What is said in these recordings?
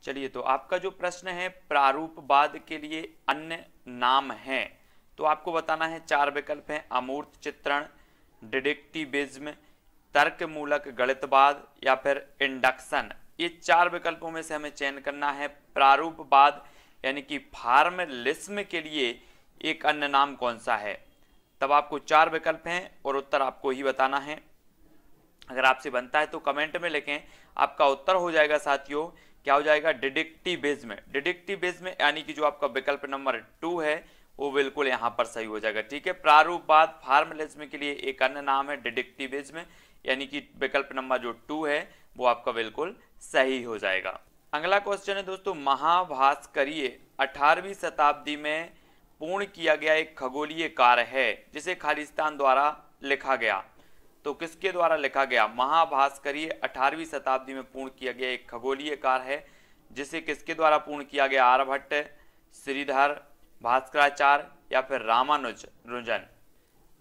चलिए, तो आपका जो प्रश्न है प्रारूपवाद के लिए अन्य नाम है, तो आपको बताना है। चार विकल्प हैं: अमूर्त चित्रण, डिडक्टिविज्म, तर्क मूलक गणितवाद या फिर इंडक्शन। ये चार विकल्पों में से हमें चयन करना है। प्रारूपवाद यानी कि फॉर्मलिज्म के लिए एक अन्य नाम कौन सा है? तब आपको चार विकल्प हैं और उत्तर आपको ही बताना है। अगर आपसे बनता है तो कमेंट में लिखें। आपका उत्तर हो जाएगा साथियों, क्या हो जाएगा? डिडक्टिविज्म। डिडक्टिविज्म यानी कि जो आपका विकल्प नंबर 2 है वो बिल्कुल यहाँ पर सही हो जाएगा। ठीक है, प्रारूपवाद फॉर्मलिज्म के लिए एक अन्य नाम है डिडक्टिविज्म, यानी कि विकल्प नंबर जो 2 है वो आपका बिल्कुल सही हो जाएगा। अगला क्वेश्चन है दोस्तों, महाभास्करीय 18वीं शताब्दी में पूर्ण किया गया एक खगोलीय कार्य है जिसे खालिस्तान द्वारा लिखा गया। तो किसके द्वारा लिखा गया? महाभास्करीय 18वीं शताब्दी में पूर्ण किया गया एक खगोलीय कार्य है जिसे किसके द्वारा पूर्ण किया गया? आर्यभट्ट, श्रीधर, भास्कराचार्य या फिर रामानुजन।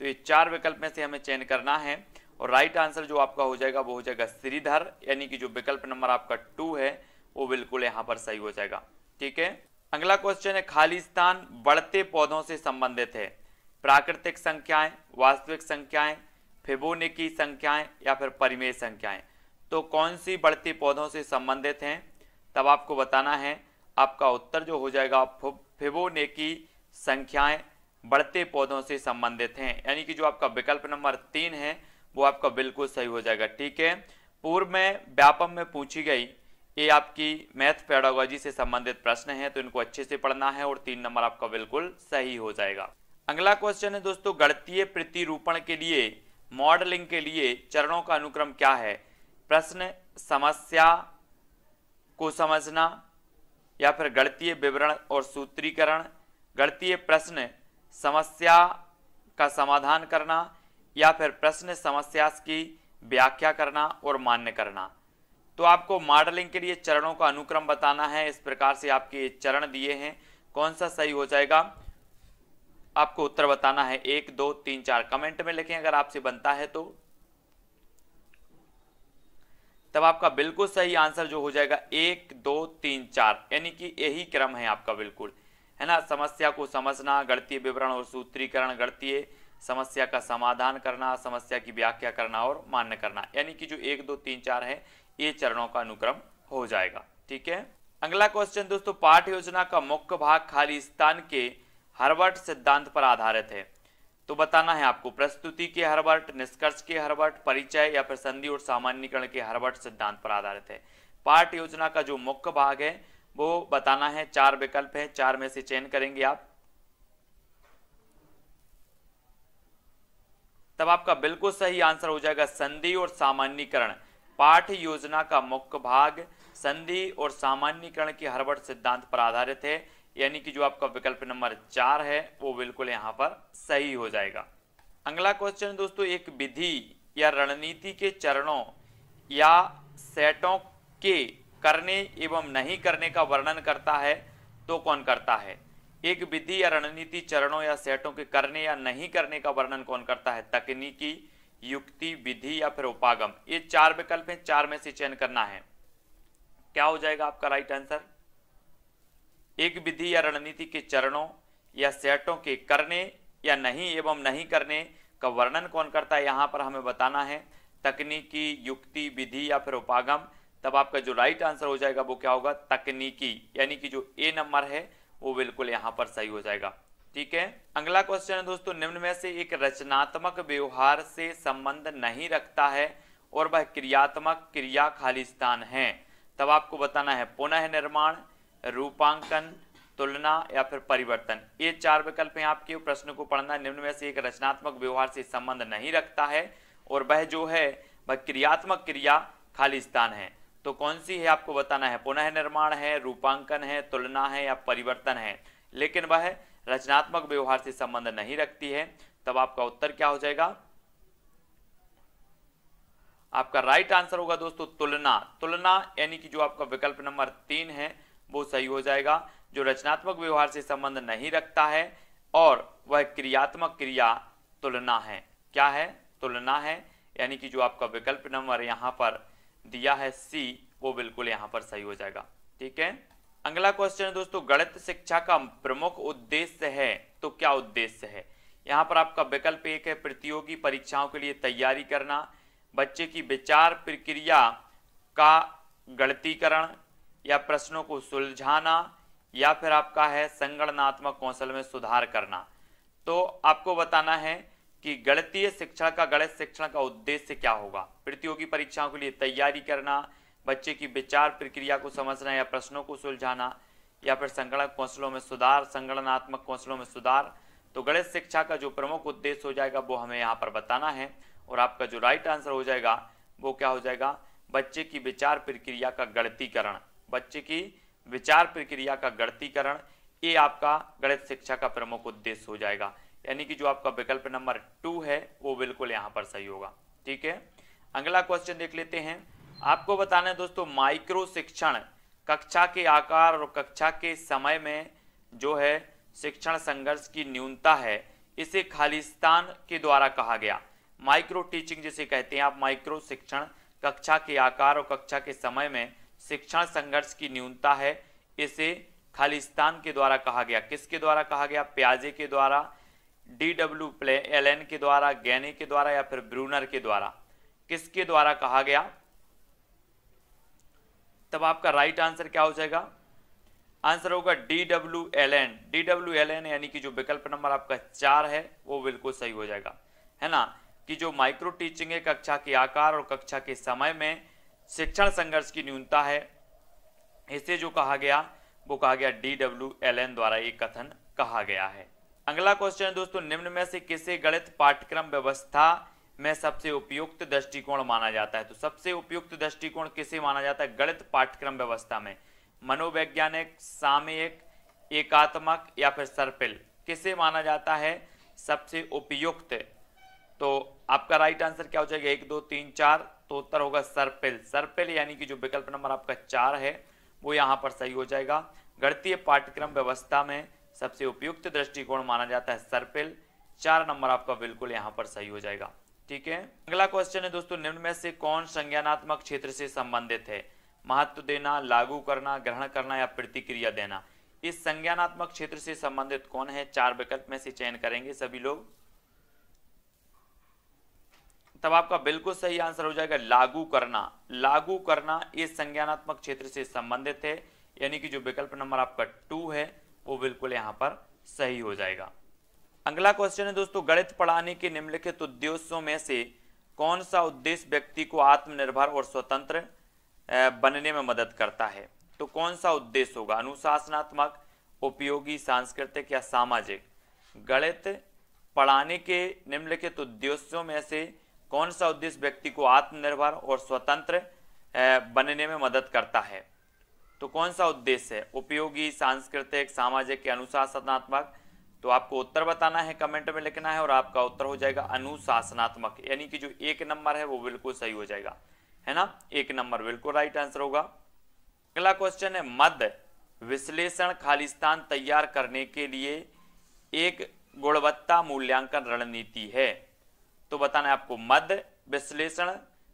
तो ये चार विकल्प में से हमें चयन करना है और राइट आंसर जो आपका हो जाएगा वो हो जाएगा श्रीधर, यानी कि जो विकल्प नंबर आपका 2 है वो बिल्कुल यहाँ पर सही हो जाएगा। ठीक है, अगला क्वेश्चन है, खालिस्तान बढ़ते पौधों से संबंधित है। प्राकृतिक संख्याएं, वास्तविक संख्याएं, फिबोनाची संख्याएं या फिर परिमेय संख्याएं। तो कौन सी बढ़ते पौधों से संबंधित हैं? तब आपको बताना है। आपका उत्तर जो हो जाएगा फिबोनाची संख्याएं बढ़ते पौधों से संबंधित हैं, यानी कि जो आपका विकल्प नंबर 3 है वो आपका बिल्कुल सही हो जाएगा। ठीक है, पूर्व में व्यापम में पूछी गई ये आपकी मैथ पेडागोजी से संबंधित प्रश्न है, तो इनको अच्छे से पढ़ना है और 3 नंबर आपका बिल्कुल सही हो जाएगा। अगला क्वेश्चन है दोस्तों, गणितीय प्रतिरूपण के लिए, मॉडलिंग के लिए चरणों का अनुक्रम क्या है? प्रश्न, समस्या को समझना या फिर गणितीय विवरण और सूत्रीकरण, गणितीय प्रश्न, समस्या का समाधान करना या फिर प्रश्न समस्या की व्याख्या करना और मान्य करना। तो आपको मॉडलिंग के लिए चरणों का अनुक्रम बताना है। इस प्रकार से आपके चरण दिए हैं, कौन सा सही हो जाएगा आपको उत्तर बताना है। 1, 2, 3, 4 कमेंट में लिखें अगर आपसे बनता है तो। तब आपका बिल्कुल सही आंसर जो हो जाएगा 1, 2, 3, 4, यानी कि यही क्रम है आपका बिल्कुल, है ना। समस्या को समझना, गणितीय विवरण और सूत्रीकरण, गणितीय समस्या का समाधान करना, समस्या की व्याख्या करना और मान्य करना, यानी कि जो 1, 2, 3, 4 है ये चरणों का अनुक्रम हो जाएगा। ठीक है, अगला क्वेश्चन दोस्तों, पाठ्य योजना का मुख्य भाग खालिस्तान के हर्बर्ट सिद्धांत पर आधारित है। तो बताना है आपको, प्रस्तुति के हर्बर्ट, निष्कर्ष के हर्बर्ट, परिचय या फिर संधि और सामान्यीकरण के हर्बर्ट सिद्धांत पर आधारित है। पाठ्य योजना का जो मुख्य भाग है वो बताना है। 4 विकल्प है, 4 में से चयन करेंगे आप। तब आपका बिल्कुल सही आंसर हो जाएगा संधि और सामान्यीकरण। पाठ्य योजना का मुख्य भाग संधि और सामान्यीकरण के हर्बर्ट सिद्धांत पर आधारित है, यानी कि जो आपका विकल्प नंबर 4 है वो बिल्कुल यहां पर सही हो जाएगा। अगला क्वेश्चन दोस्तों, एक विधि या रणनीति के चरणों या सेटों के करने एवं नहीं करने का वर्णन करता है, तो कौन करता है? एक विधि या रणनीति चरणों या सेटों के करने या नहीं करने का वर्णन कौन करता है? तकनीकी, युक्ति, विधि या फिर उपागम। ये 4 विकल्प हैं, 4 में से चयन करना है। क्या हो जाएगा आपका राइट आंसर? एक विधि या रणनीति के चरणों या सेटों के करने या नहीं एवं नहीं करने का वर्णन कौन करता है? यहां पर हमें बताना है तकनीकी, युक्ति, विधि या फिर उपागम। तब आपका जो राइट आंसर हो जाएगा वो क्या होगा? तकनीकी, यानी कि जो ए नंबर है वो बिल्कुल यहां पर सही हो जाएगा। ठीक है, अगला क्वेश्चन है दोस्तों, निम्न में से एक रचनात्मक व्यवहार से संबंध नहीं रखता है और वह क्रियात्मक क्रिया खालिस्तान है। तब आपको बताना है पुनः निर्माण, रूपांकन, तुलना या फिर परिवर्तन। ये 4 विकल्प हैं आपके, प्रश्न को पढ़ना। निम्न में से एक रचनात्मक व्यवहार से संबंध नहीं रखता है और वह जो है वह क्रियात्मक क्रिया खालिस्तान है। तो कौन सी है आपको बताना है? पुनः निर्माण है, रूपांकन है, तुलना है या परिवर्तन है, लेकिन वह रचनात्मक व्यवहार से संबंध नहीं रखती है। तब आपका उत्तर क्या हो जाएगा? आपका राइट आंसर होगा दोस्तों तुलना। तुलना यानी कि जो आपका विकल्प नंबर 3 है वो सही हो जाएगा, जो रचनात्मक व्यवहार से संबंध नहीं रखता है और वह क्रियात्मक क्रिया तुलना है। क्या है? तुलना है, यानी कि जो आपका विकल्प नंबर यहां पर दिया है सी वो बिल्कुल यहां पर सही हो जाएगा। ठीक है। अगला क्वेश्चन है दोस्तों, गणित शिक्षा का प्रमुख उद्देश्य है, तो क्या उद्देश्य है? यहाँ पर आपका विकल्प एक है प्रतियोगी परीक्षाओं के लिए तैयारी करना, बच्चे की विचार प्रक्रिया का गणितीकरण या प्रश्नों को सुलझाना, या फिर आपका है संगणनात्मक कौशल में सुधार करना। तो आपको बताना है कि गणितीय शिक्षण का, गणित शिक्षण का उद्देश्य क्या होगा। प्रतियोगी परीक्षाओं के लिए तैयारी करना, बच्चे की विचार प्रक्रिया को समझना या प्रश्नों को सुलझाना, या फिर संगणक कौशलों में सुधार, संगणनात्मक कौशलों में सुधार। तो गणित शिक्षा का जो प्रमुख उद्देश्य हो जाएगा वो हमें यहाँ पर बताना है, और आपका जो राइट आंसर हो जाएगा वो क्या हो जाएगा, बच्चे की विचार प्रक्रिया का गणितीकरण। बच्चे की विचार प्रक्रिया का गणितीकरण, ये आपका गणित शिक्षा का प्रमुख उद्देश्य हो जाएगा। यानी कि जो आपका विकल्प नंबर 2 है वो बिल्कुल यहाँ पर सही होगा। ठीक है, अगला क्वेश्चन देख लेते हैं। आपको बताना है दोस्तों, माइक्रो शिक्षण कक्षा के आकार और कक्षा के समय में जो है शिक्षण संघर्ष की न्यूनता है, इसे खालिस्तान के द्वारा कहा गया। माइक्रो टीचिंग जिसे कहते हैं आप, माइक्रो शिक्षण कक्षा के आकार और कक्षा के समय में शिक्षण संघर्ष की न्यूनता है, इसे खालिस्तान के द्वारा कहा गया। किसके द्वारा कहा गया? पियाजे के द्वारा, D.W. एलन के द्वारा, गैने के द्वारा, या फिर ब्रूनर के द्वारा। किसके द्वारा कहा गया? तब आपका राइट आंसर क्या हो जाएगा? आंसर होगा D.W. एलन। D.W. एलन यानी कि जो विकल्प नंबर आपका 4 है वो बिल्कुल सही हो जाएगा, है ना, कि जो माइक्रो टीचिंग है कक्षा के आकार और कक्षा के समय में शिक्षण संघर्ष की न्यूनता है, इसे जो कहा गया वो कहा गया D.W. एलन द्वारा ये कथन कहा गया है। अगला क्वेश्चन है दोस्तों, निम्न में से किसे गणित पाठ्यक्रम व्यवस्था में सबसे उपयुक्त दृष्टिकोण माना जाता है? तो सबसे उपयुक्त दृष्टिकोण किसे माना जाता है गणित पाठ्यक्रम व्यवस्था में? मनोवैज्ञानिक, सामयिक, एकात्मक, या फिर सर्पिल? किसे माना जाता है सबसे उपयुक्त? तो आपका राइट आंसर क्या हो जाएगा? 1 2 3 4, तो उत्तर होगा सर्पिल। सर्पिल यानी कि जो विकल्प नंबर आपका 4 है वो यहाँ पर सही हो जाएगा। गणितीय पाठ्यक्रम व्यवस्था में सबसे उपयुक्त दृष्टिकोण माना जाता है सर्पिल। 4 नंबर आपका बिल्कुल यहाँ पर सही हो जाएगा। ठीक है, अगला क्वेश्चन है दोस्तों, निम्न में से कौन संज्ञानात्मक क्षेत्र से संबंधित है? महत्व देना, लागू करना, ग्रहण करना, या प्रतिक्रिया देना? इस संज्ञानात्मक क्षेत्र से संबंधित कौन है? 4 विकल्प में से चयन करेंगे सभी लोग। तब आपका बिल्कुल सही आंसर हो जाएगा लागू करना। लागू करना इस संज्ञानात्मक क्षेत्र से संबंधित है, यानी कि जो विकल्प नंबर आपका 2 है वो बिल्कुल यहाँ पर सही हो जाएगा। अगला क्वेश्चन है दोस्तों, गणित पढ़ाने के निम्नलिखित उद्देश्यों में से कौन सा उद्देश्य व्यक्ति को आत्मनिर्भर और स्वतंत्र बनने में मदद करता है? तो कौन सा उद्देश्य होगा? अनुशासनात्मक, उपयोगी, सांस्कृतिक, या सामाजिक? गणित पढ़ाने के निम्नलिखित उद्देश्यों में से कौन सा उद्देश्य व्यक्ति को आत्मनिर्भर और स्वतंत्र बनने में मदद करता है? तो कौन सा उद्देश्य है? उपयोगी, सांस्कृतिक, सामाजिक, या अनुशासनात्मक? तो आपको उत्तर बताना है, कमेंट में लिखना है, और आपका उत्तर हो जाएगा अनुशासनात्मक, यानी कि जो 1 नंबर है वो बिल्कुल सही हो जाएगा, है ना। 1 नंबर बिल्कुल राइट आंसर होगा। अगला क्वेश्चन है, मद विश्लेषण खालिस्तान तैयार करने के लिए एक गुणवत्ता मूल्यांकन रणनीति है। तो बताना है आपको, मद विश्लेषण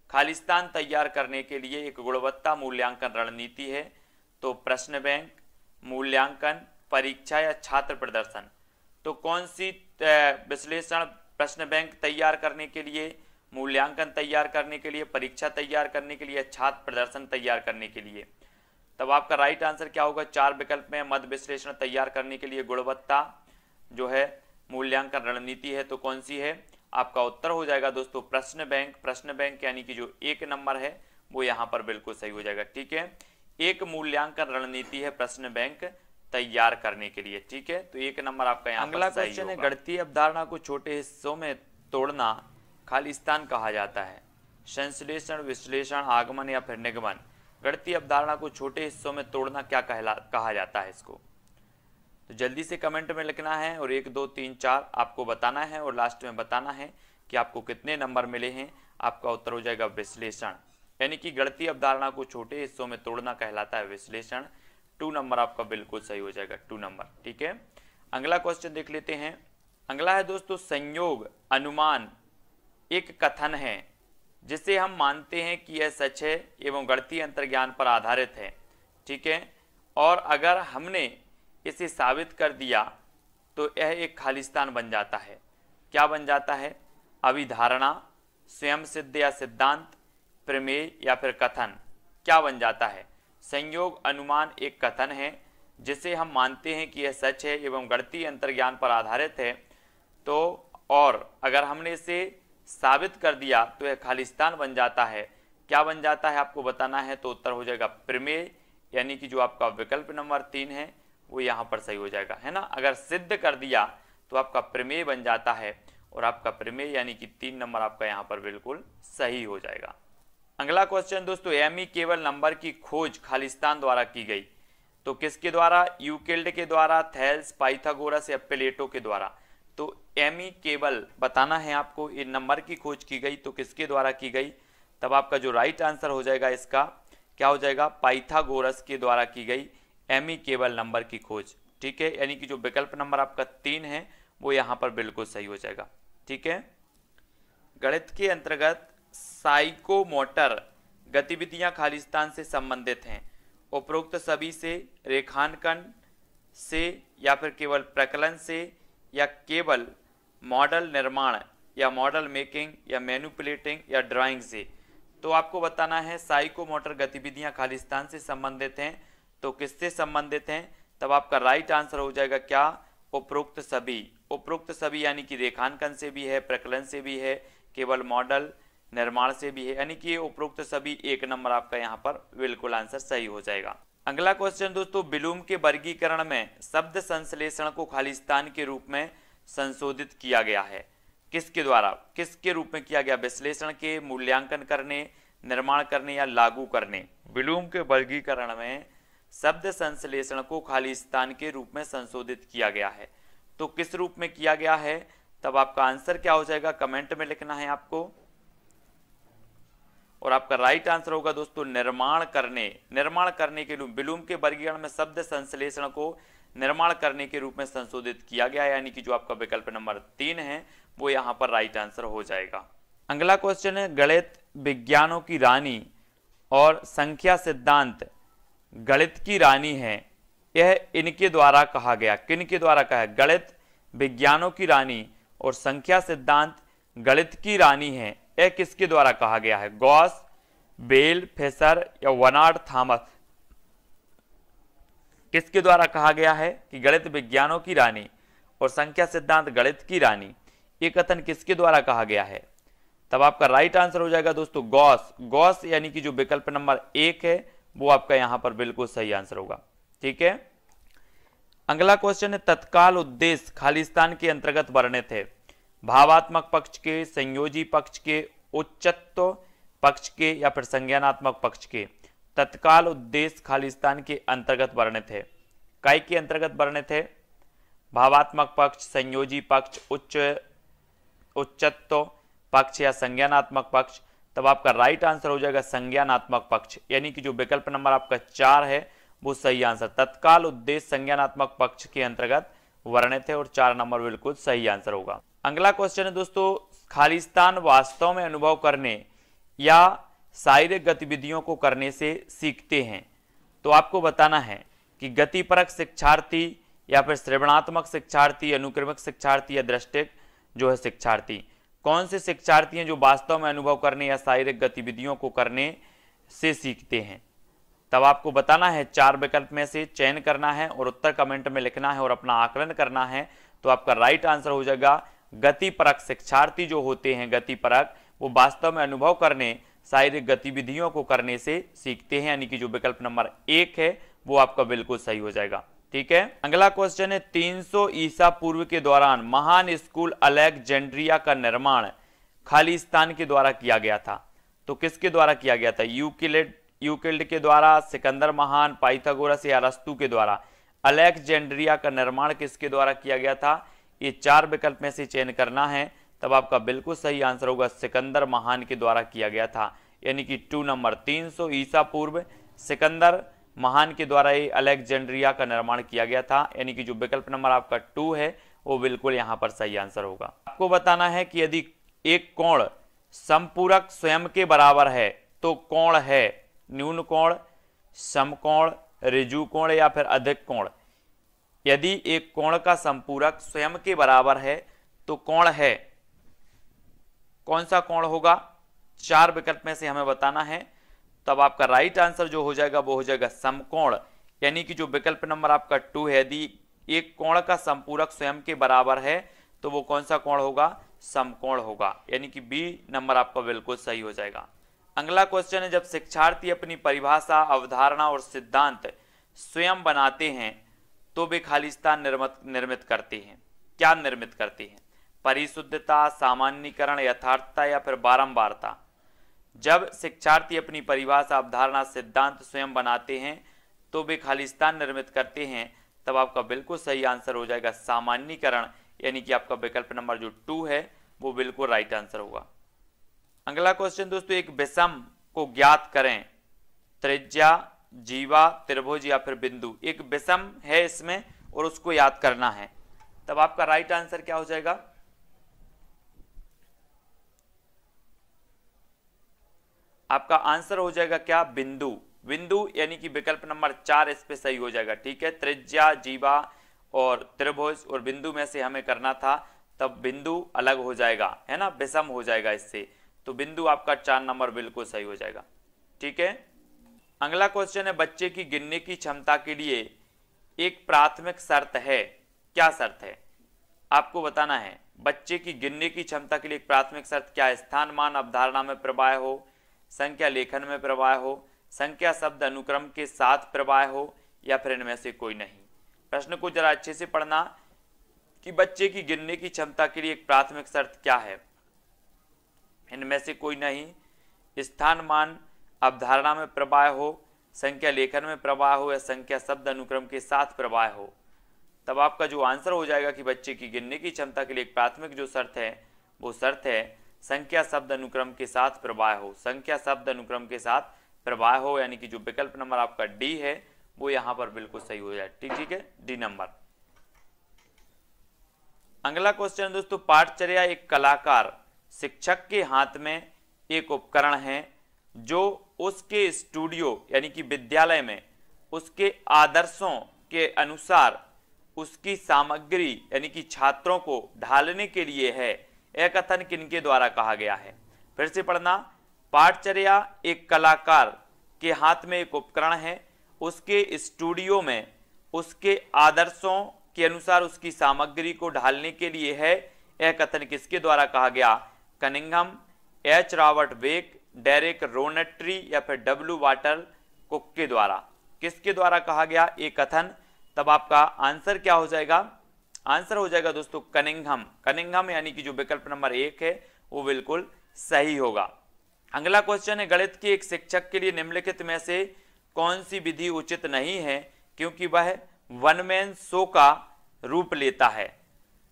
खालिस्तान तैयार करने के लिए एक गुणवत्ता मूल्यांकन रणनीति है। तो प्रश्न बैंक, मूल्यांकन, परीक्षा, या छात्र प्रदर्शन? तो कौन सी विश्लेषण प्रश्न बैंक तैयार करने के लिए, मूल्यांकन तैयार करने के लिए, परीक्षा तैयार करने के लिए, छात्र प्रदर्शन तैयार करने के लिए? तब आपका राइट आंसर क्या होगा? 4 विकल्प में मद विश्लेषण तैयार करने के लिए गुणवत्ता जो है मूल्यांकन रणनीति है, तो कौन सी है? आपका उत्तर हो जाएगा दोस्तों प्रश्न बैंक। प्रश्न बैंक यानी कि जो 1 नंबर है वो यहाँ पर बिल्कुल सही हो जाएगा। ठीक है, एक मूल्यांकन रणनीति है प्रश्न बैंक तैयार करने के लिए। ठीक है, तो 1 नंबर आपका यहाँ। अगला क्वेश्चन है, गणितीय अवधारणा को छोटे हिस्सों में तोड़ना खालिस्तान कहा जाता है? संश्लेषण, विश्लेषण, आगमन, या फिर निगमन? गणितीय अवधारणा को छोटे हिस्सों में तोड़ना क्या कहा जाता है इसको? तो जल्दी से कमेंट में लिखना है, और 1 2 3 4 आपको बताना है, और लास्ट में बताना है कि आपको कितने नंबर मिले हैं। आपका उत्तर हो जाएगा विश्लेषण, यानी कि गणितीय अवधारणा को छोटे हिस्सों में तोड़ना कहलाता है विश्लेषण। 2 नंबर आपका बिल्कुल सही हो जाएगा, 2 नंबर। ठीक है, अगला क्वेश्चन देख लेते हैं। अगला है दोस्तों, संयोग अनुमान एक कथन है जिसे हम मानते हैं कि यह सच है एवं गणितीय अंतर्ज्ञान पर आधारित है। ठीक है, और अगर हमने इसे साबित कर दिया तो यह एक खालिस्तान बन जाता है। क्या बन जाता है? अभिधारणा, स्वयं सिद्ध या सिद्धांत, प्रमेय या फिर कथन। क्या बन जाता है? संयोग, अनुमान एक कथन है जिसे हम मानते हैं कि यह सच है एवं गणितीय अंतर्ज्ञान पर आधारित है। तो और अगर हमने इसे साबित कर दिया तो यह खालिस्तान बन जाता है। क्या बन जाता है आपको बताना है, तो उत्तर हो जाएगा प्रमेय, यानी कि जो आपका विकल्प नंबर 3 है वो यहाँ पर सही हो जाएगा, है ना। अगर सिद्ध कर दिया तो आपका प्रमेय बन जाता है और आपका प्रमेय यानी कि 3 नंबर आपका यहाँ पर बिल्कुल सही हो जाएगा। अगला क्वेश्चन दोस्तों, एमी केवल नंबर की खोज खालिस्तान द्वारा की गई। तो किसके द्वारा? यूक्लिड के द्वारा, थेल्स, पाइथागोरस या प्लेटो के द्वारा। तो एमी केवल बताना है आपको, इन नंबर की खोज की गई तो किसके द्वारा की गई? तब आपका जो राइट आंसर हो जाएगा इसका क्या हो जाएगा? पाइथागोरस के द्वारा की गई एमी केवल नंबर की खोज। ठीक है, यानी कि जो विकल्प नंबर आपका 3 है वो यहाँ पर बिल्कुल सही हो जाएगा। ठीक है, गणित के अंतर्गत साइकोमोटर गतिविधियां खालिस्तान से संबंधित हैं। उपरोक्त सभी से, रेखांकन से या फिर केवल प्रकलन से या केवल मॉडल निर्माण या मॉडल मेकिंग या मैनिपुलेटिंग या ड्राइंग से। तो आपको बताना है साइकोमोटर गतिविधियां खालिस्तान से संबंधित हैं। तो किससे संबंधित हैं? तब आपका राइट आंसर हो जाएगा क्या? उपरोक्त सभी। उपरोक्त सभी यानी कि रेखांकन से भी है, प्रकलन से भी है, केवल मॉडल निर्माण से भी है, यानी कि उपरोक्त सभी 1 नंबर आपका यहाँ पर बिल्कुल आंसर सही हो जाएगा। अगला क्वेश्चन दोस्तों, ब्लूम के वर्गीकरण में शब्द संश्लेषण को खालिस्तान के रूप में संशोधित किया गया है। किसके द्वारा, किसके रूप में किया गया? विश्लेषण के, मूल्यांकन करने, निर्माण करने या लागू करने। ब्लूम के वर्गीकरण में शब्द संश्लेषण को खालिस्तान के रूप में संशोधित किया गया है। तो किस रूप में किया गया है? तब आपका आंसर क्या हो जाएगा? कमेंट में लिखना है आपको। और आपका राइट आंसर होगा दोस्तों निर्माण करने। निर्माण करने के रूप, ब्लूम के वर्गीकरण में शब्द संश्लेषण को निर्माण करने के रूप में संशोधित किया गया है, यानी कि जो आपका विकल्प नंबर 3 है वो यहाँ पर राइट आंसर हो जाएगा। अगला क्वेश्चन है, गणित विज्ञानों की रानी और संख्या सिद्धांत गणित की रानी है, यह इनके द्वारा कहा गया। किन के द्वारा कहा है? गणित विज्ञानों की रानी और संख्या सिद्धांत गणित की रानी है, यह किसके द्वारा कहा गया है? गॉस, बेल, फिशर या वर्नार्ड थॉमस। किसके द्वारा कहा गया है कि गणित विज्ञानों की रानी और संख्या सिद्धांत गणित की रानी? ये कथन किसके द्वारा कहा गया है? तब आपका राइट आंसर हो जाएगा दोस्तों गॉस। गॉस यानी कि जो विकल्प नंबर 1 है वो आपका यहां पर बिल्कुल सही आंसर होगा। ठीक है, अगला क्वेश्चन है, तत्काल उद्देश्य खालिस्तान के अंतर्गत वर्णित है। भावात्मक पक्ष के, संयोजी पक्ष के, उच्चत्व पक्ष के या फिर संज्ञानात्मक पक्ष के। तत्काल उद्देश्य खालिस्तान के अंतर्गत वर्णित है। काय के अंतर्गत वर्णित है? भावात्मक पक्ष, संयोजी पक्ष, उच्चत्व पक्ष या संज्ञानात्मक पक्ष। तब आपका राइट आंसर हो जाएगा संज्ञानात्मक पक्ष, यानी कि जो विकल्प नंबर आपका 4 है वो सही आंसर। तत्काल उद्देश्य संज्ञानात्मक पक्ष के अंतर्गत वर्णित है और 4 नंबर बिल्कुल सही आंसर होगा। अगला क्वेश्चन है दोस्तों, खालिस्तान वास्तव में अनुभव करने या शारीरिक गतिविधियों को करने से सीखते हैं। तो आपको बताना है कि गतिपरक शिक्षार्थी या फिर श्रवणात्मक शिक्षार्थी, अनुक्रमिक शिक्षार्थी या दृष्टिक जो है शिक्षार्थी, कौन से शिक्षार्थी हैं जो वास्तव में अनुभव करने या शारीरिक गतिविधियों को करने से सीखते हैं? तब आपको बताना है 4 विकल्प में से चयन करना है और उत्तर कमेंट में लिखना है और अपना आकलन करना है। तो आपका राइट आंसर हो जाएगा गतिपरक शिक्षार्थी जो होते हैं, गतिपरक, वो वास्तव में अनुभव करने, शारीरिक गतिविधियों को करने से सीखते हैं, यानी कि जो विकल्प नंबर 1 है वो आपका बिल्कुल सही हो जाएगा। ठीक है, अगला क्वेश्चन है, 300 ईसा पूर्व के दौरान महान स्कूल अलेक्जेंड्रिया का निर्माण खालिस्तान के द्वारा किया गया था। तो किसके द्वारा किया गया था? यूक्लिड के द्वारा, सिकंदर महान, पाइथागोरस या अरस्तु के द्वारा। अलेक्जेंड्रिया का निर्माण किसके द्वारा किया गया था? ये 4 विकल्प में से चयन करना है। तब आपका बिल्कुल सही आंसर होगा सिकंदर महान के द्वारा किया गया था, यानी कि 2 नंबर 300 ईसा पूर्व सिकंदर महान के द्वारा ये अलेक्जेंड्रिया का निर्माण किया गया था, यानी कि जो विकल्प नंबर आपका 2 है वो बिल्कुल यहाँ पर सही आंसर होगा। आपको बताना है कि यदि एक कोण समपूरक स्वयं के बराबर है तो कोण है न्यून कोण, समकोण, ऋजु कोण या फिर अधिक कोण। यदि एक कोण का संपूरक स्वयं के बराबर है तो कोण है, कौन सा कोण होगा? 4 विकल्प में से हमें बताना है। तब आपका राइट आंसर जो हो जाएगा वो हो जाएगा समकोण, यानी कि जो विकल्प नंबर आपका 2 है, यदि एक कोण का संपूरक स्वयं के बराबर है तो वो कौन सा कोण होगा? समकोण होगा, यानी कि बी नंबर आपका बिल्कुल सही हो जाएगा। अगला क्वेश्चन है, जब शिक्षार्थी अपनी परिभाषा, अवधारणा और सिद्धांत स्वयं बनाते हैं तो वे खाली स्थान निर्मित करते हैं। क्या निर्मित करते हैं? परिशुद्धता, सामान्यीकरण, यथार्थता या फिर बारंबारता। जब शिक्षार्थी अपनी परिभाषा, अवधारणा, सिद्धांत स्वयं बनाते हैं तो वे खाली स्थान निर्मित करते हैं, तब आपका बिल्कुल सही आंसर हो जाएगा सामान्यीकरण, यानी कि आपका विकल्प नंबर जो 2 है वो बिल्कुल राइट आंसर होगा। अगला क्वेश्चन दोस्तों, एक विषम को ज्ञात करें। त्रिज्या, जीवा, त्रिभुज या फिर बिंदु। एक विषम है इसमें और उसको याद करना है, तब आपका राइट आंसर क्या हो जाएगा? आपका आंसर हो जाएगा क्या? बिंदु। बिंदु यानी कि विकल्प नंबर 4 इस पे सही हो जाएगा। ठीक है, त्रिज्या, जीवा और त्रिभुज और बिंदु में से हमें करना था, तब बिंदु अलग हो जाएगा, है ना, विषम हो जाएगा इससे, तो बिंदु आपका 4 नंबर बिल्कुल सही हो जाएगा। ठीक है, अगला क्वेश्चन है, बच्चे की गिनने की क्षमता के लिए एक प्राथमिक शर्त है। क्या शर्त है? आपको बताना है। बच्चे की गिनने की क्षमता के लिए एक प्राथमिक शर्त क्या है? स्थान, मान, अवधारणा में प्रवाह हो, संख्या लेखन में प्रवाह हो, संख्या शब्द अनुक्रम के साथ प्रवाह हो, या फिर इनमें से कोई नहीं। प्रश्न को जरा अच्छे से पढ़ना कि बच्चे की गिनने की क्षमता के लिए एक प्राथमिक शर्त क्या है? इनमें से कोई नहीं। स्थान, मान, अवधारणा में प्रवाह हो, संख्या लेखन में प्रवाह हो, या संख्या शब्द अनुक्रम के साथ प्रवाह हो। तब आपका जो आंसर हो जाएगा कि बच्चे की गिनने की क्षमता के लिए एक प्राथमिक जो शर्त है वो शर्त है संख्या शब्द अनुक्रम के साथ प्रवाह हो। संख्या शब्द अनुक्रम के साथ प्रवाह हो, यानी कि जो विकल्प नंबर आपका डी है वो यहां पर बिल्कुल सही हो जाए। ठीक है, डी नंबर। अगला क्वेश्चन दोस्तों, पाठचर्या एक कलाकार शिक्षक के हाथ में एक उपकरण है जो उसके स्टूडियो यानी कि विद्यालय में उसके आदर्शों के अनुसार उसकी सामग्री यानी कि छात्रों को ढालने के लिए है। यह कथन किनके द्वारा कहा गया है? फिर से पढ़ना। पाठचर्या एक कलाकार के हाथ में एक उपकरण है, उसके स्टूडियो में उसके आदर्शों के अनुसार उसकी सामग्री को ढालने के लिए है। यह कथन किसके द्वारा कहा गया? Cunningham, H Robert Beck, Derek Rowntree या फिर डब्ल्यू वाटर कुक के द्वारा। किसके द्वारा कहा गया ये कथन? तब आपका आंसर क्या हो जाएगा? आंसर हो जाएगा दोस्तों कनिंघम। कनिंघम यानी कि जो विकल्प नंबर 1 है वो बिल्कुल सही होगा। अगला क्वेश्चन है, गणित के एक शिक्षक के लिए निम्नलिखित में से कौन सी विधि उचित नहीं है क्योंकि वह वन मैन शो का रूप लेता है?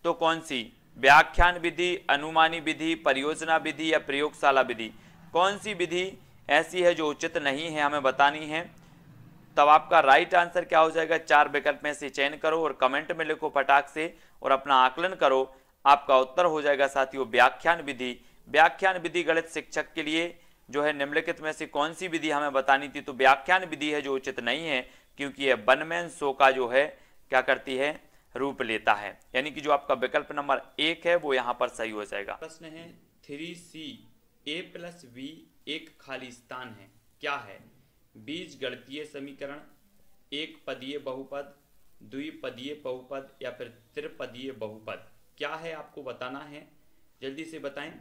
तो कौन सी? व्याख्यान विधि, अनुमानी विधि, परियोजना विधि या प्रयोगशाला विधि। कौन सी विधि ऐसी है जो उचित नहीं है, हमें बतानी है। तब आपका राइट आंसर क्या हो जाएगा? 4 विकल्प में से चयन करो और कमेंट में लिखो फटाक से और अपना आकलन करो। आपका उत्तर हो जाएगा साथियों व्याख्यान विधि। व्याख्यान विधि गणित शिक्षक के लिए जो है निम्नलिखित में से कौन सी विधि हमें बतानी थी? तो व्याख्यान विधि है जो उचित नहीं है क्योंकि यह वन मैन शो का जो है क्या करती है? रूप लेता है। यानी कि जो आपका विकल्प नंबर 1 है वो यहां पर सही हो जाएगा। प्रश्न है 3C A+B एक खाली स्थान है, क्या है? बीज गणितीय समीकरण, एक पदीय बहुपद, द्विपदीय बहुपद या फिर त्रिपदीय बहुपद। क्या है आपको बताना है, जल्दी से बताएं।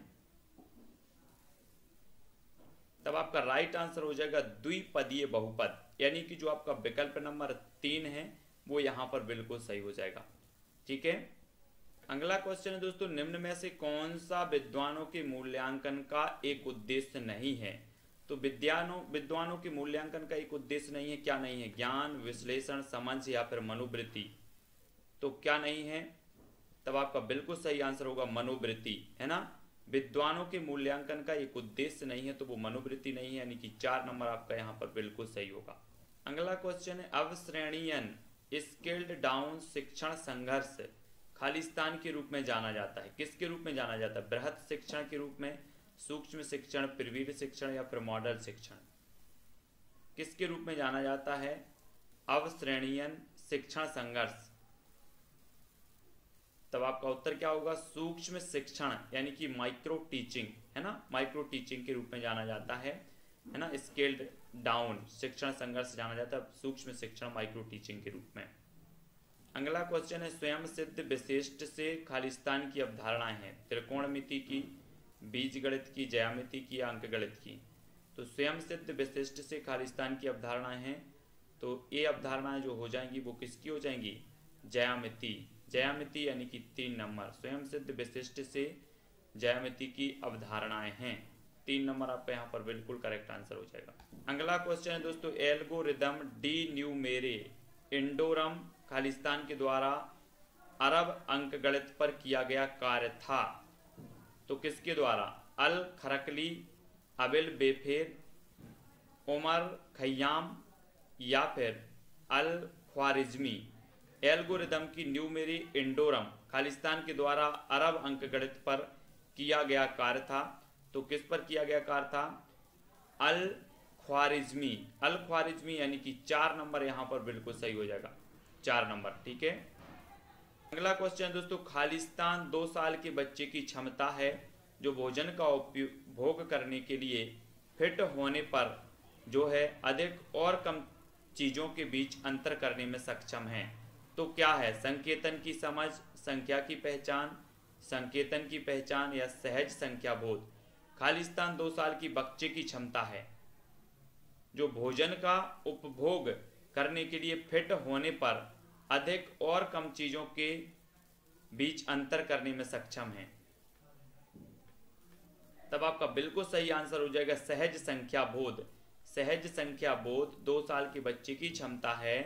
तब आपका राइट आंसर हो जाएगा द्विपदीय बहुपद, यानी कि जो आपका विकल्प नंबर 3 है वो यहां पर बिल्कुल सही हो जाएगा। ठीक है, अगला क्वेश्चन है दोस्तों, निम्न में से कौन सा विद्वानों के मूल्यांकन का एक उद्देश्य नहीं है? तो विद्वानों के मूल्यांकन का एक उद्देश्य नहीं है, क्या नहीं है? ज्ञान, विश्लेषण, समझ या फिर मनोवृत्ति। तो क्या नहीं है? तब आपका बिल्कुल सही आंसर होगा मनोवृत्ति, है ना। विद्वानों के मूल्यांकन का एक उद्देश्य नहीं है तो वो मनोवृत्ति नहीं है, यानी कि 4 नंबर आपका यहाँ पर बिल्कुल सही होगा। अगला क्वेश्चन है, अवश्रेणीयन स्केल्ड डाउन शिक्षण संघर्ष खाली स्थान के रूप में जाना जाता है। किसके रूप में जाना जाता है? बृहत शिक्षण के रूप में, सूक्ष्म शिक्षण, प्रवीण शिक्षण या फिर मॉडल शिक्षण। किसके रूप में जाना जाता है? अवश्रेणीयन शिक्षण संघर्ष। तब आपका उत्तर क्या होगा? सूक्ष्म शिक्षण यानी कि माइक्रो टीचिंग, है ना, माइक्रो टीचिंग के रूप में जाना जाता है ना, स्केल्ड डाउन शिक्षण संघर्ष जाना जाता है सूक्ष्म शिक्षण माइक्रो टीचिंग के रूप में। अगला क्वेश्चन है स्वयं सिद्ध विशिष्ट से खालिस्तान की अवधारणाएं हैं, त्रिकोणमिति की, बीजगणित की, ज्यामिति की या अंकगणित की। तो स्वयं सिद्ध विशिष्ट से खालिस्तान की अवधारणाएं हैं, तो ये अवधारणाएं जो हो जाएंगी वो किसकी हो जाएंगी? ज्यामिति। ज्यामिति यानी कि 3 नंबर, स्वयं सिद्ध विशिष्ट से ज्यामिति की अवधारणाएं हैं। 3 नंबर आपका यहाँ पर बिल्कुल करेक्ट आंसर हो जाएगा। अगला क्वेश्चन है दोस्तों एल्गोरिदम डी न्यूमेरे इंडोरम खालिस्तान के द्वारा अरब अंकगणित पर किया गया कार्य था। तो किसके द्वारा? अल खरकली, अबिल बेफेर, उमर खय्याम या फिर अल ख्वारिज्मी। एल्गोरिदम की न्यूमेरी इंडोरम खालिस्तान के द्वारा अरब अंकगणित पर किया गया कार्य था। तो किस पर किया गया कार्य था? अल ख्वारिज्मी। अल ख्वारिज्मी यानी कि 4 नंबर यहाँ पर बिल्कुल सही हो जाएगा, 4 नंबर, ठीक है। अगला क्वेश्चन दोस्तों खालिस्तान 2 साल के बच्चे की क्षमता है जो भोजन का उपभोग करने के लिए फिट होने पर जो है अधिक और कम चीजों के बीच अंतर करने में सक्षम है। तो क्या है? संकेतन की समझ, संख्या की पहचान, संकेतन की पहचान या सहज संख्या बोध। खालिस्तान 2 साल की बच्चे की क्षमता है जो भोजन का उपभोग करने के लिए फिट होने पर अधिक और कम चीजों के बीच अंतर करने में सक्षम है। तब आपका बिल्कुल सही आंसर हो जाएगा सहज संख्या बोध। सहज संख्या बोध 2 साल के बच्चे की क्षमता है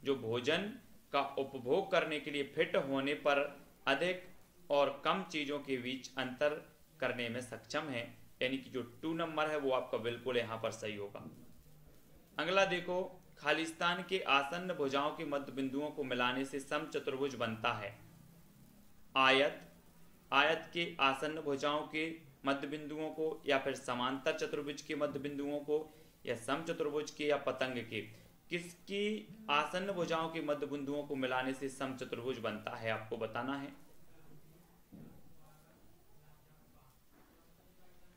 जो भोजन का उपभोग करने के लिए फिट होने पर अधिक और कम चीजों के बीच अंतर करने में सक्षम है, यानी कि जो 2 नंबर है वो आपका बिल्कुल यहां पर सही होगा। अगला देखो खालिस्तान के आसन्न भुजाओं के मध्य बिंदुओं को मिलाने से समचतुर्भुज बनता है। आयत, आयत के आसन्न भुजाओं के मध्य बिंदुओं को या फिर समांतर चतुर्भुज के मध्य बिंदुओं को या समचतुर्भुज के या पतंग के, किसकी आसन्न भुजाओं के मध्य बिंदुओं को मिलाने से समचतुर्भुज बनता है आपको बताना है।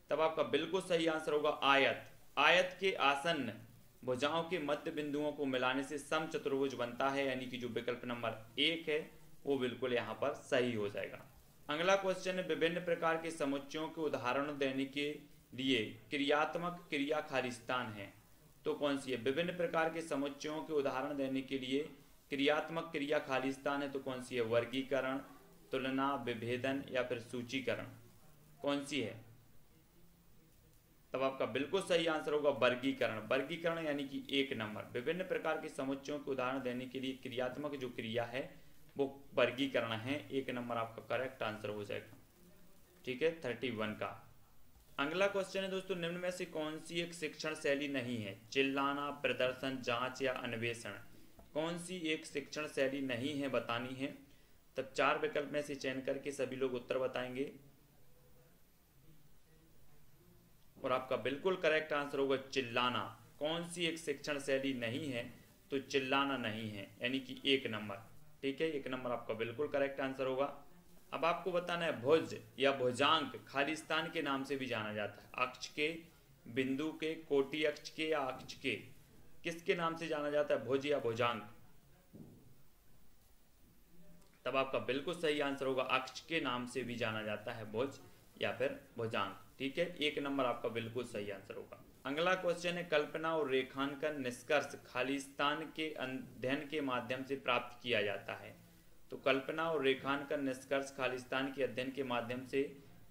तब आपका बिल्कुल सही आंसर होगा आयत। आयत के आसन्न भुजाओं के मध्य बिंदुओं को मिलाने से समचतुर्भुज बनता है, यानी कि जो विकल्प नंबर 1 है वो बिल्कुल यहां पर सही हो जाएगा। अगला क्वेश्चन है विभिन्न प्रकार के समुच्चयों के उदाहरण देने के लिए क्रियात्मक क्रिया खालिस्तान है। तो कौन सी है? विभिन्न प्रकार के समुच्चयों के उदाहरण देने के लिए क्रियात्मक क्रिया खालिस्तान है, तो कौन सी है? वर्गीकरण, तुलना, विभेदन या फिर सूचीकरण, कौन सी है? तब आपका बिल्कुल सही आंसर होगा वर्गीकरण। वर्गीकरण यानी कि 1 नंबर। विभिन्न प्रकार के समुच्चयों के उदाहरण देने के लिए क्रियात्मक जो क्रिया है वो वर्गीकरण है, 1 नंबर आपका करेक्ट आंसर हो जाएगा, ठीक है, 31 का। अगला क्वेश्चन है दोस्तों निम्न में से कौन सी एक शिक्षण शैली नहीं है? चिल्लाना, प्रदर्शन, जांच या अन्वेषण। कौन सी एक शिक्षण शैली नहीं है बतानी है। तब 4 विकल्प में से चयन करके सभी लोग उत्तर बताएंगे और आपका बिल्कुल करेक्ट आंसर होगा चिल्लाना। कौन सी एक शिक्षण शैली नहीं है? तो चिल्लाना नहीं है, यानी कि 1 नंबर, ठीक है, 1 नंबर आपका बिल्कुल करेक्ट आंसर होगा। अब आपको बताना है भुज या भुजांक खालिस्तान के नाम से भी जाना जाता है। अक्ष के, बिंदु के, कोटि अक्ष के या अक्ष के, किसके नाम से जाना जाता है? भुज या भुजांक। तब आपका बिल्कुल सही आंसर होगा अक्ष के नाम से भी जाना जाता है भुज या फिर भुजांक, ठीक है, 1 नंबर आपका बिल्कुल सही आंसर होगा। अगला क्वेश्चन है कल्पना और रेखांकन निष्कर्ष खालिस्तान के अध्ययन के माध्यम से प्राप्त किया जाता है। तो कल्पना और रेखांकन निष्कर्ष खालिस्तान के अध्ययन के माध्यम से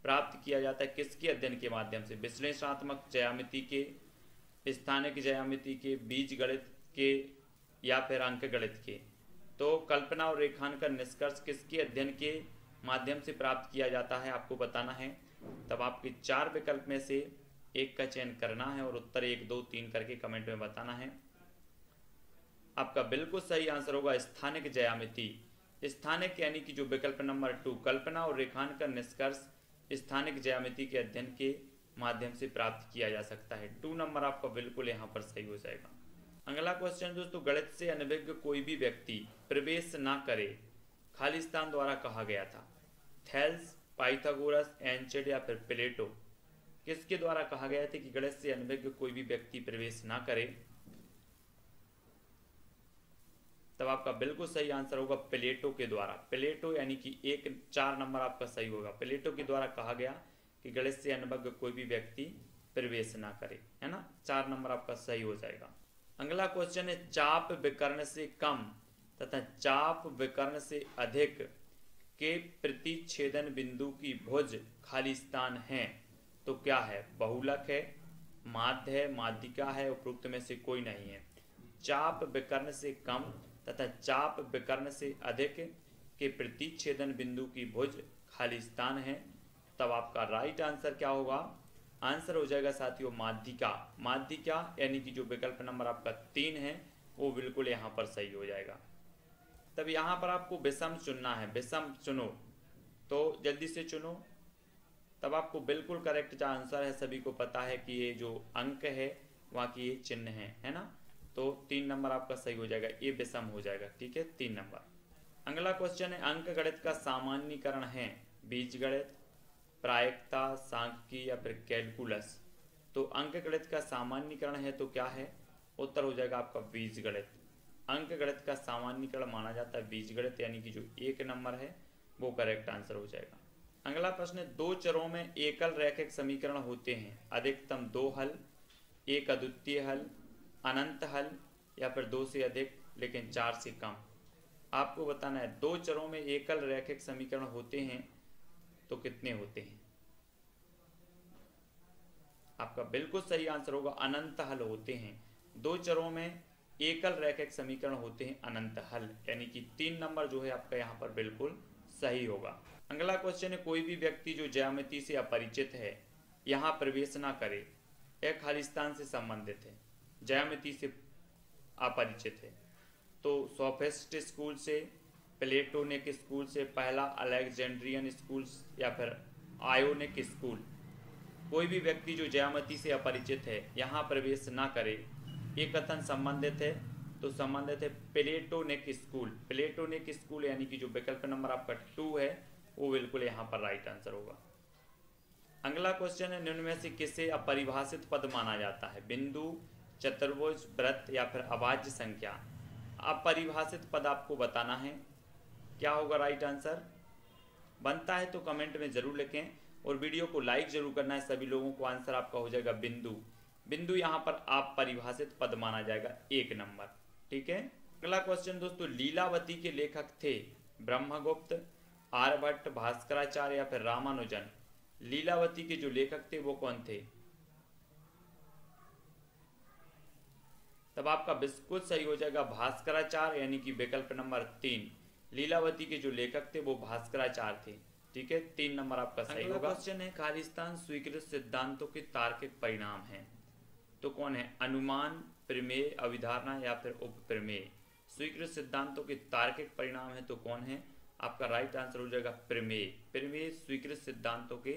प्राप्त किया जाता है। किसके अध्ययन के माध्यम से? विश्लेषणात्मक ज्यामिति के, स्थानिक ज्यामिति के, बीजगणित के या फिर अंकगणित के। तो कल्पना और रेखांकन निष्कर्ष किसके अध्ययन के माध्यम से प्राप्त किया जाता है आपको बताना है। तब आपके 4 विकल्प में से एक का चयन करना है और उत्तर 1, 2, 3 करके कमेंट में बताना है। आपका बिल्कुल सही आंसर होगा स्थानिक ज्यामिति। स्थानिक यानी कि जो विकल्प नंबर 2 कल्पना और रेखांकन निष्कर्ष स्थानिक ज्यामिति के अध्ययन के माध्यम से प्राप्त किया जा सकता है। 2 नंबर आपका बिल्कुल यहाँ पर सही हो जाएगा। अगला क्वेश्चन दोस्तों, गणित से अनभिज्ञ कोई भी व्यक्ति प्रवेश ना करे खालिस्तान द्वारा कहा गया था। थेल्स, पाइथागोरस, एंचेड या फिर प्लेटो, किसके द्वारा कहा गया था कि गणित से अनभिज्ञ कोई भी व्यक्ति प्रवेश ना करे? तब आपका बिल्कुल सही आंसर होगा प्लेटो के द्वारा। प्लेटो यानी कि 4 नंबर आपका सही होगा। प्लेटो के द्वारा कहा गया कि गणित से अनभिज्ञ कोई भी व्यक्ति प्रवेश ना करे, है ना। 4 नंबर आपका सही हो जाएगा। अगला क्वेश्चन है, चाप विकर्ण से कम तथा चाप विकर्ण से अधिक के प्रतिच्छेदन बिंदु की भुज खाली स्थान है तो क्या है? बहुलक है, माध्य है, माध्यिका है, उपरोक्त में से कोई नहीं है। चाप विकर्ण से कम तथा चाप विकर्ण से अधिक के प्रतिच्छेदन बिंदु की भुज खाली स्थान है, तब आपका राइट आंसर क्या होगा? आंसर हो जाएगा साथियों माध्यिका। माध्यिका यानी कि जो विकल्प नंबर आपका 3 है वो बिल्कुल यहाँ पर सही हो जाएगा। तब यहाँ पर आपको विषम चुनना है। विषम चुनो तो जल्दी से चुनो, तब आपको बिल्कुल करेक्ट जो आंसर है, सभी को पता है कि ये जो अंक है वहाँ की ये चिन्ह है ना। तो 3 नंबर आपका सही हो जाएगा, ये विषम हो जाएगा। ठीक है, 3 नंबर। अगला क्वेश्चन है, अंक गणित का सामान्यीकरण है बीजगणित, प्रायिकता, सांख्यिकी या फिर कैलकुलस। तो अंक गणित का सामान्यीकरण है तो क्या है? उत्तर हो जाएगा आपका बीजगणित। अंक गणित का सामान्यीकरण माना जाता है बीजगणित, यानी कि जो 1 नंबर है वो करेक्ट आंसर हो जाएगा। अगला प्रश्न है, 2 चरों में एकल रैखिक समीकरण होते हैं, अधिकतम 2 हल, एक अद्वितीय हल, अनंत हल या फिर 2 से अधिक लेकिन 4 से कम। आपको बताना है 2 चरों में एकल रैखिक समीकरण होते हैं तो कितने होते हैं? आपका बिल्कुल सही आंसर होगा अनंत हल होते हैं। 2 चरों में एकल रैखिक समीकरण होते हैं अनंत हल, यानी कि 3 नंबर जो है आपका यहाँ पर बिल्कुल सही होगा। अगला क्वेश्चन है, कोई भी व्यक्ति जो ज्यामिति से अपरिचित है यहाँ प्रवेश ना करे। यह खालिस्तान से संबंधित है, ज्यामिति से अपरिचित है। तो सोफिस्ट स्कूल से, प्लेटोनिक स्कूल से, पहला अलेक्जेंड्रियन स्कूल या फिर आयोनिक स्कूल। कोई भी व्यक्ति जो ज्यामिति से अपरिचित है यहाँ प्रवेश ना करे, ये कथन संबंधित है तो संबंधित है प्लेटोनिक स्कूल। प्लेटोनिक स्कूल यानी कि जो विकल्प नंबर आपका 2 है वो बिल्कुल यहाँ पर राइट आंसर होगा। अगला क्वेश्चन है, निम्न में से किसे अपरिभाषित पद माना जाता है? बिंदु, चतुर्भुज, वृत्त या फिर अभाज्य संख्या। अपरिभाषित पद आपको बताना है, क्या होगा राइट आंसर? बनता है तो कमेंट में जरूर लिखें और वीडियो को लाइक जरूर करना है सभी लोगों को। आंसर आपका हो जाएगा बिंदु। बिंदु यहाँ पर आप परिभाषित पद माना जाएगा 1 नंबर। ठीक है। अगला क्वेश्चन दोस्तों, लीलावती के लेखक थे ब्रह्मगुप्त, आर्यभट्ट, भास्कराचार्य या फिर रामानुजन। लीलावती के जो लेखक थे वो कौन थे? तब आपका बिल्कुल सही हो जाएगा भास्कराचार्य, यानी कि विकल्प नंबर 3। लीलावती के जो लेखक थे वो भास्कराचार्य थे। ठीक है, 3 नंबर आपका सही होगा। क्वेश्चन है, खालिस्तान स्वीकृत सिद्धांतों के तार्किक परिणाम हैं तो कौन है? अनुमान, प्रमेय, अभिधारणा या फिर उपप्रमेय। स्वीकृत सिद्धांतों के तार्किक परिणाम है तो कौन है? आपका राइट आंसर हो जाएगा प्रमेय। प्रमेय स्वीकृत सिद्धांतों के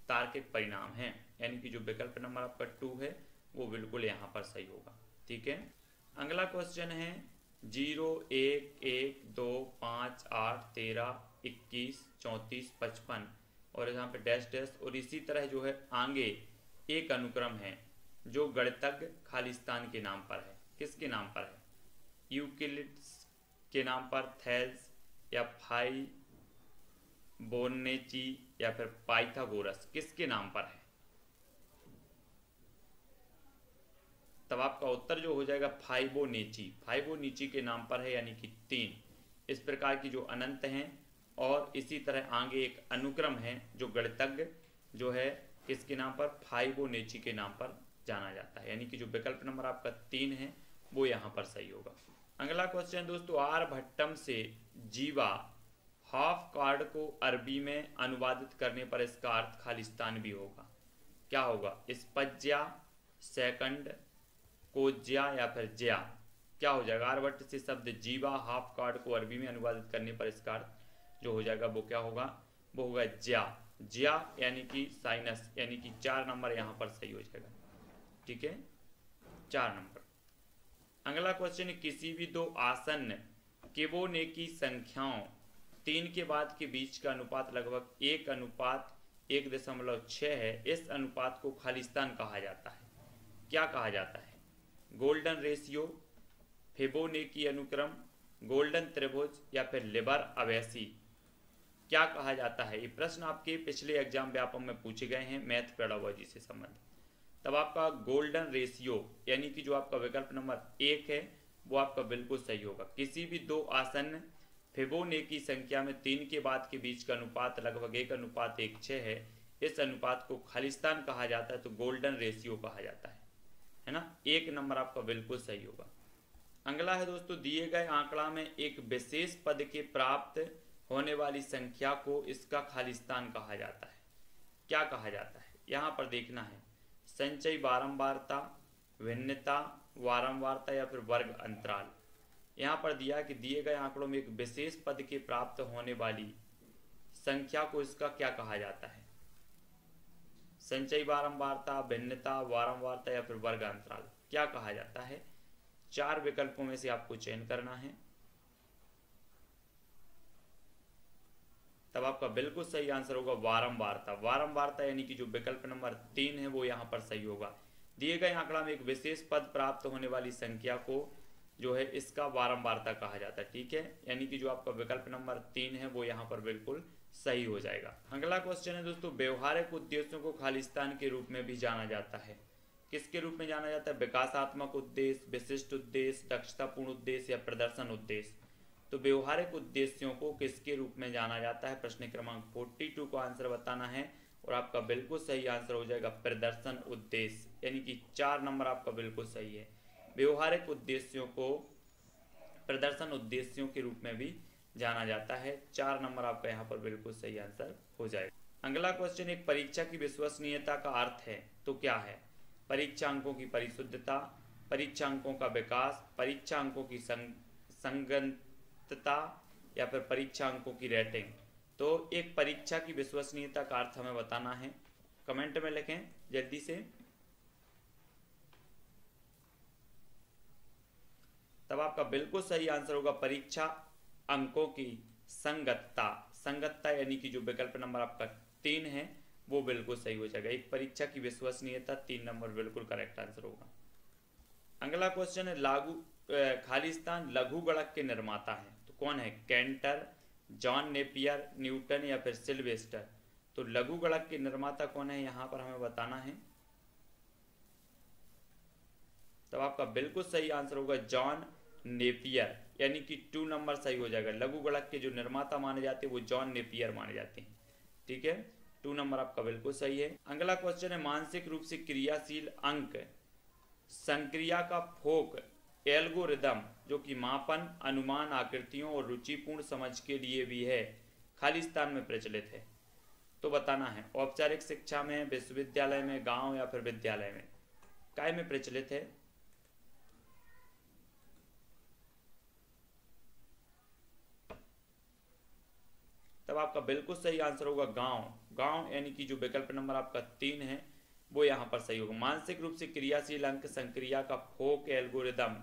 तार्किक परिणाम हैं, यानी कि जो विकल्प नंबर आपका 2 है वो बिल्कुल यहाँ पर सही होगा। ठीक है। अगला क्वेश्चन है, 0, 1, 1, 2, 5, 8, 13, 21, 34, 55 और यहाँ पे डैश डैश और इसी तरह जो है आगे एक अनुक्रम है जो गणितज्ञ खालिस्तान के नाम पर है। किसके नाम पर है? यूक्लिड्स के नाम पर, थेल्स या फाइबोनेची या फिर पाइथागोरस, किसके नाम पर है? तब आपका उत्तर जो हो जाएगा फाइबोनेची। फाइबोनेची के नाम पर है, यानी कि 3। इस प्रकार की जो अनंत हैं और इसी तरह आगे एक अनुक्रम है जो गणितज्ञ जो है किसके नाम पर? फाइबोनेची के नाम पर जाना जाता है, यानी कि जो विकल्प नंबर आपका 3 है वो यहाँ पर सही होगा। अगला क्वेश्चन दोस्तों, आर्यभट्टम से जीवा हाफ कार्ड को अरबी में अनुवादित करने पर इसका अर्थ खालिस्तान भी होगा। क्या होगा? स्पज्या, सेकंड, कोज्या या फिर ज्या। क्या हो जाएगा? आर्यभट्ट से शब्द जीवा हाफ कार्ड को अरबी में अनुवादित करने पर इसका अर्थ जो हो जाएगा वो क्या होगा? वो होगा ज्या। ज्या यानी कि साइनस, यानी कि 4 नंबर यहाँ पर सही हो जाएगा। ठीक है, 4 नंबर। अगला क्वेश्चन है किसी भी दो आसन्न केवोनेकी संख्याओं 3 के बाद के बीच का अनुपात लगभग 1:1.6 है। इस अनुपात को खालिस्तान कहा जाता है। क्या कहा जाता है? गोल्डन रेशियो, फिबोनेकी अनुक्रम, गोल्डन त्रिभुज या फिर लिबर अवेसी। क्या कहा जाता है? ये प्रश्न आपके पिछले एग्जाम व्यापम में पूछे गए हैं मैथ पेडागोजी से संबंधित। तब आपका गोल्डन रेशियो यानी कि जो आपका विकल्प नंबर 1 है वो आपका बिल्कुल सही होगा। किसी भी दो आसन्न फिबोनेकी संख्या में 3 के बाद के बीच का अनुपात लगभग 1:1.6 है। इस अनुपात को खालिस्तान कहा जाता है, तो गोल्डन रेशियो कहा जाता है ना। 1 नंबर आपका बिल्कुल सही होगा। अगला है दोस्तों, दिए गए आंकड़ा में एक विशेष पद के प्राप्त होने वाली संख्या को इसका खालिस्तान कहा जाता है। क्या कहा जाता है? यहाँ पर देखना है, संचयी बारंबारता, भिन्नता, वारंवारता या फिर वर्ग अंतराल। यहाँ पर दिया कि दिए गए आंकड़ों में एक विशेष पद के प्राप्त होने वाली संख्या को इसका क्या कहा जाता है? संचयी बारंबारता, भिन्नता, वारंवारता या फिर वर्ग अंतराल। क्या कहा जाता है? 4 विकल्पों में से आपको चयन करना है। तब आपका बिल्कुल सही आंसर होगा वारंवारता। वारंवारता यानी कि जो विकल्प नंबर 3 है वो यहाँ पर सही होगा। दिए गए आंकड़ा में एक विशेष पद प्राप्त होने वाली संख्या को जो है इसका वारंवारता कहा जाता है। ठीक है, यानी कि जो आपका विकल्प नंबर 3 है वो यहाँ पर बिल्कुल सही हो जाएगा। अगला क्वेश्चन है दोस्तों, व्यवहारिक उद्देश्यों को खालिस्तान के रूप में भी जाना जाता है। किसके रूप में जाना जाता है? विकासात्मक उद्देश्य, विशिष्ट उद्देश्य, दक्षतापूर्ण उद्देश्य या प्रदर्शन उद्देश्य। तो व्यवहारिक उद्देश्यों को किसके रूप में जाना जाता है? प्रश्न क्रमांक 42 को आंसर बताना है और आपका बिल्कुल सही आंसर हो जाएगा प्रदर्शन उद्देश्य, यानी कि 4 नंबर आपका बिल्कुल सही है। व्यवहारिक उद्देश्यों को प्रदर्शन उद्देश्यों के रूप में भी जाना जाता है। 4 नंबर आपका यहाँ पर बिल्कुल सही आंसर हो जाएगा। अगला क्वेश्चन, एक परीक्षा की विश्वसनीयता का अर्थ है तो क्या है? परीक्षा अंकों की परिशुद्धता, परीक्षा अंकों का विकास, परीक्षा अंकों की संगतता या फिर परीक्षा अंकों की रेटिंग। तो एक परीक्षा की विश्वसनीयता का अर्थ हमें बताना है, कमेंट में लिखें जल्दी से। तब आपका बिल्कुल सही आंसर होगा परीक्षा अंकों की संगतता। संगतता यानी कि जो विकल्प नंबर आपका 3 है वो बिल्कुल सही हो जाएगा। एक परीक्षा की विश्वसनीयता 3 नंबर बिल्कुल करेक्ट आंसर होगा। अगला क्वेश्चन है खालिस्तान लघु गणक के निर्माता हैं तो कौन है? कैंटर, जॉन नेपियर, न्यूटन या फिर सिल्वेस्टर। तो लघु गणक के निर्माता कौन है यहाँ पर हमें बताना है। तब आपका बिल्कुल सही आंसर होगा जॉन नेपियर, यानी कि 2 नंबर सही हो जाएगा। लघु गणक के जो निर्माता माने जाते हैं वो जॉन नेपियर माने जाते हैं। ठीक है, 2 नंबर आपका बिल्कुल सही है। अगला क्वेश्चन है, मानसिक रूप से क्रियाशील अंक संक्रिया का फोक एल्गोरिदम जो कि मापन, अनुमान, आकृतियों और रुचिपूर्ण समझ के लिए भी है, खालिस्तान में प्रचलित है। तो बताना है औपचारिक शिक्षा में, विश्वविद्यालय में, गांव या फिर विद्यालय में, काय में प्रचलित है? तब आपका बिल्कुल सही आंसर होगा गांव। गांव यानी कि जो विकल्प नंबर आपका 3 है वो यहाँ पर सही होगा। मानसिक रूप से क्रियाशील अंक संक्रिया का फोक एल्गोरिदम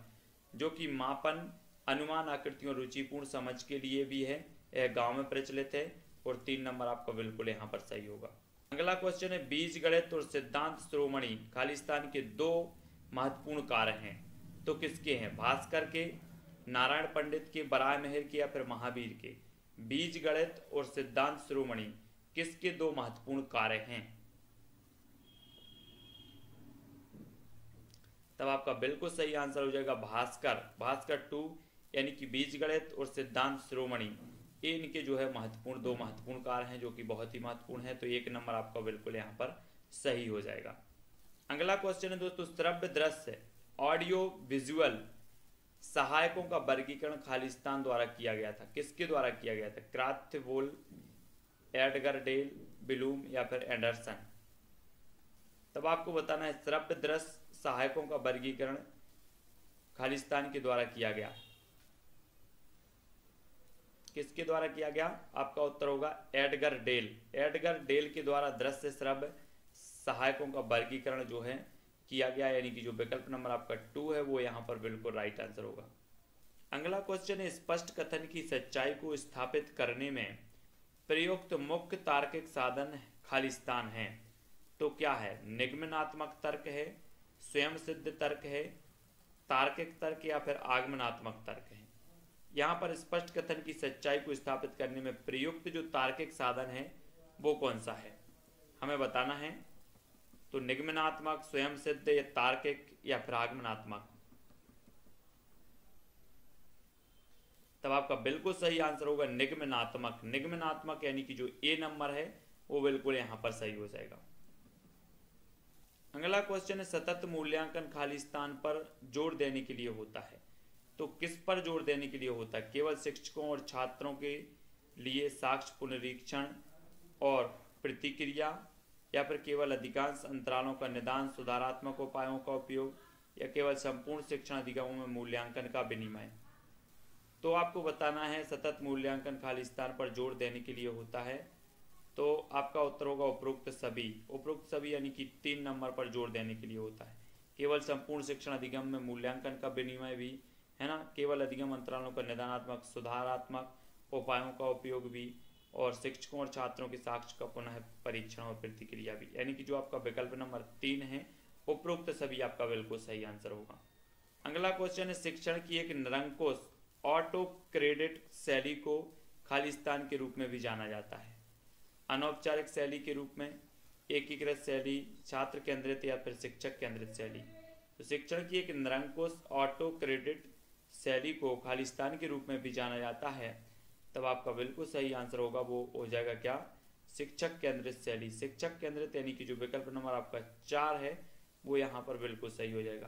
जो कि मापन, अनुमान, आकृतियों, रुचिपूर्ण समझ के लिए भी है, यह गांव में प्रचलित है और 3 नंबर आपका बिल्कुल यहाँ पर सही होगा। अगला क्वेश्चन है, बीज गणित और सिद्धांत शिरोमणि खालिस्तान के 2 महत्वपूर्ण कार्य हैं तो किसके हैं? भास्कर के, नारायण पंडित के, बराह मेहर के या फिर महावीर के। बीज गणित और सिद्धांत शिरोमणि किसके 2 महत्वपूर्ण कार्य हैं? तब आपका बिल्कुल सही आंसर हो जाएगा भास्कर। भास्कर 2 यानी कि बीज गणित और सिद्धांत शिरोमणि, इनके जो है महत्वपूर्ण 2 महत्वपूर्ण कार्य हैं जो कि बहुत ही महत्वपूर्ण है। तो 1 नंबर आपका बिल्कुल यहाँ पर सही हो जाएगा। अगला क्वेश्चन है दोस्तों, श्रव्य, दृश्य, ऑडियो विजुअल सहायकों का वर्गीकरण खालिस्तान द्वारा किया गया था। किसके द्वारा किया गया था? क्राथवोल, एडगर डेल, ब्लूम या फिर एंडरसन। तब आपको बताना है श्रव्य दृश्य सहायकों का वर्गीकरण खालिस्तान के द्वारा किया गया। किसके द्वारा किया गया? आपका उत्तर होगा एडगर डेल। एडगर डेल के द्वारा दृश्य श्रव्य सहायकों का वर्गीकरण जो है किया गया, यानी कि जो विकल्प नंबर आपका 2 है वो यहाँ पर बिल्कुल राइट आंसर होगा। अगला क्वेश्चन है, स्पष्ट कथन की सच्चाई को स्थापित करने में प्रयुक्त मुख्य तार्किक साधन खालिस्तान है। तो क्या है? निगमनात्मक तर्क है, स्वयं सिद्ध तर्क है, तार्किक तर्क या फिर आगमनात्मक तर्क है। यहाँ पर स्पष्ट कथन की सच्चाई को स्थापित करने में प्रयुक्त जो तार्किक साधन है वो कौन सा है, हमें बताना है। तो निगमनात्मक, स्वयं सिद्ध या तार्किक या फिर आगमनात्मक। तब आपका बिल्कुल सही आंसर होगा निगमनात्मक। निगमनात्मक यानी कि जो ए नंबर है वो बिल्कुल यहां पर सही हो जाएगा। अगला क्वेश्चन है, सतत मूल्यांकन खालिस्तान पर जोर देने के लिए होता है। तो किस पर जोर देने के लिए होता है? केवल शिक्षकों और छात्रों के लिए साक्ष्य पुनरीक्षण और प्रतिक्रिया, या फिर केवल अधिकांश अंतरालों का निदान, सुधारात्मक उपायों का उपयोग, या केवल संपूर्ण शिक्षण अधिगमों में मूल्यांकन का विनिमय। तो आपको बताना है सतत मूल्यांकन खालिस्तान पर जोर देने के लिए होता है। तो आपका उत्तर होगा उपरोक्त सभी। उपरोक्त सभी यानी कि 3 नंबर पर जोर देने के लिए होता है। केवल संपूर्ण शिक्षण अधिगम में मूल्यांकन का विनिमय भी है ना, केवल अधिगम अंतरालों का निदानात्मक सुधारात्मक उपायों का उपयोग भी, और शिक्षकों और छात्रों के साक्ष्य का पुनः परीक्षण और प्रतिक्रिया भी, यानी कि जो आपका विकल्प नंबर 3 है उपरोक्त सभी आपका बिल्कुल सही आंसर होगा। अगला क्वेश्चन है, शिक्षण की एक निरंकुश ऑटो क्रेडिट शैली को खालिस्तान के रूप में भी जाना जाता है। अनौपचारिक शैली के रूप में, एकीकृत शैली, छात्र केंद्रित या फिर शिक्षक केंद्रित शैली। तो शिक्षण की एक निरंकुश ऑटो क्रेडिट शैली को खालिस्तान के रूप में भी जाना जाता है। तब आपका बिल्कुल सही आंसर होगा वो हो जाएगा क्या? शिक्षक केंद्रित शैली। शिक्षक केंद्रित यानी कि जो विकल्प नंबर आपका 4 है वो यहाँ पर बिल्कुल सही हो जाएगा।